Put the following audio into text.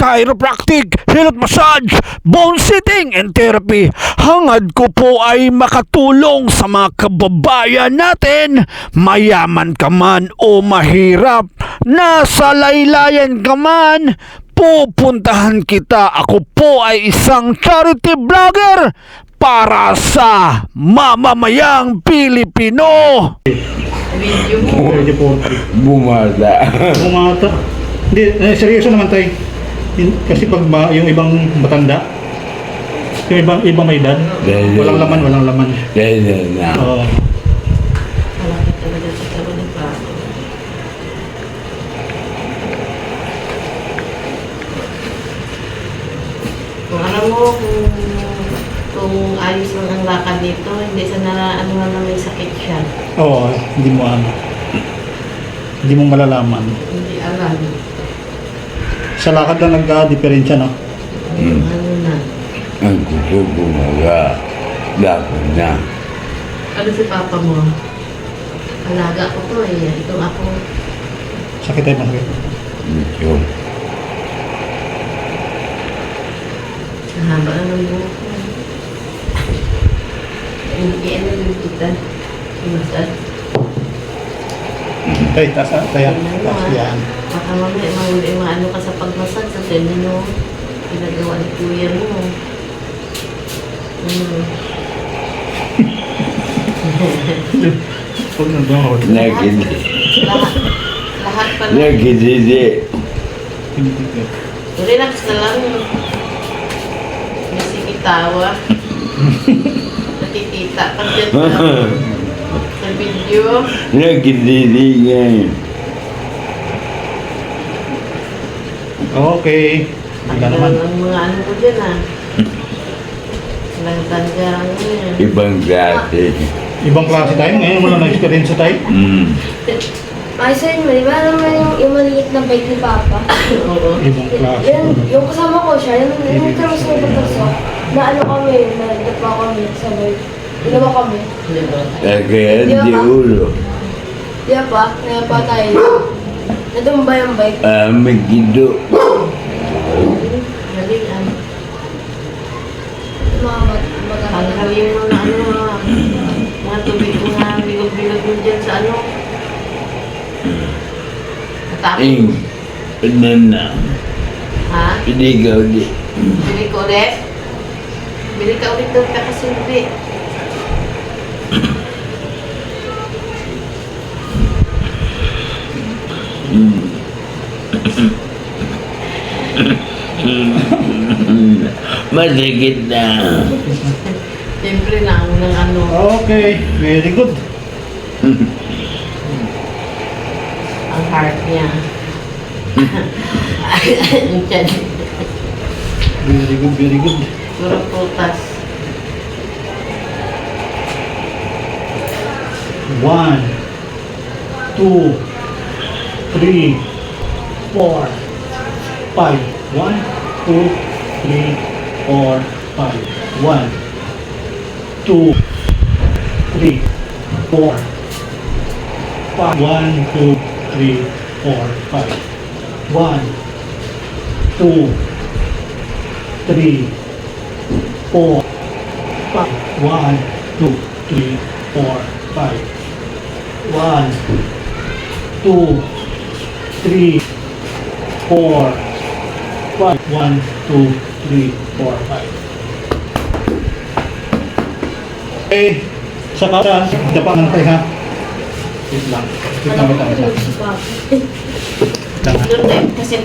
chiropractic, health massage, bone sitting and therapy. Hangad ko po ay makatulong sa mga kababayan natin, mayaman ka man o mahirap, nasa laylayan ka man, pupuntahan kita. Ako po ay isang charity vlogger para sa mamamayang Pilipino. Video mo. Medyo po. Bumada. Bumata. Hindi, seryoso naman tayo. Kasi pag yung ibang matanda, yung ibang may edad, walang laman. Ganyan na. Oo. Malaki talaga sa karoon ng plato. Kung alam mo, kung ayos lang ang lakad dito, hindi sa ano na may sakit siya. Oo, hindi mo malalaman. Hindi alam. Sa lakad lang nagka-diferensya, no? Ano na. Ang gusto bumaga. Dapat na. Ano si papa mo? Alaga ko to eh. Itong ako. Sakit tayo, masakit. Medyo. Haba na ng buhok ko. Hindi ano yung kita. Imasad. Tay, taas. Yan. Baka mamaya maano ka sa pagmasad sa tenino. Pinagawa ni kuya mo. Huwag na doon. Nagindi. Lahat pala. Nagindi. Relax na lang. May sikitawa. Natitita ka dyan sa video. Nagindi nga. Okay. Hindi ka naman. Ang mga ano ko dyan ah. Langtanggang mo yan. Ibang klase. Ibang klase tayo. Ngayon wala na-experience tayo. Ay, sir, di ba naman yung maliit na bike ni Papa? Oo. Ibang klase. Yung kasama ko siya, yung termos mo patasok, na ano kami, nagdapa kami sa bike. Dalawa kami. Kaya di ulo. Di ba pa? Kaya pa tayo. Nadumba yung bike. Magido. Galing ano. Mga baga. Halhalin mo na ano mga tubig ko na bilog-bilog mo dyan sa ano. Ing. Banana. Ha? Hindi ka ulit. Bili ko ulit? Bili ka ulit doon ka kasulbi. Masakit na. Siyempre na ang ng ano. Okay. Very good. Ang heart niya. Ang tiyan. Very good, very good. Puro prutas. 1, 2, 3, 4, 5. 1, 2, 3, 4, 5. 1, 2, 3, 4, 5. 1, 2, 3, 4, 5. 1, 2, 3, 4, 5. 1, 2, 3, 4, 5. 1, 2, 3, 4, 5. 1, 2, 3, 4, 5. Okay. Sa karan, dapangan tayo ha. Wait lang. Wait lang. Si Papa. Lang ha. Doon tayo kasi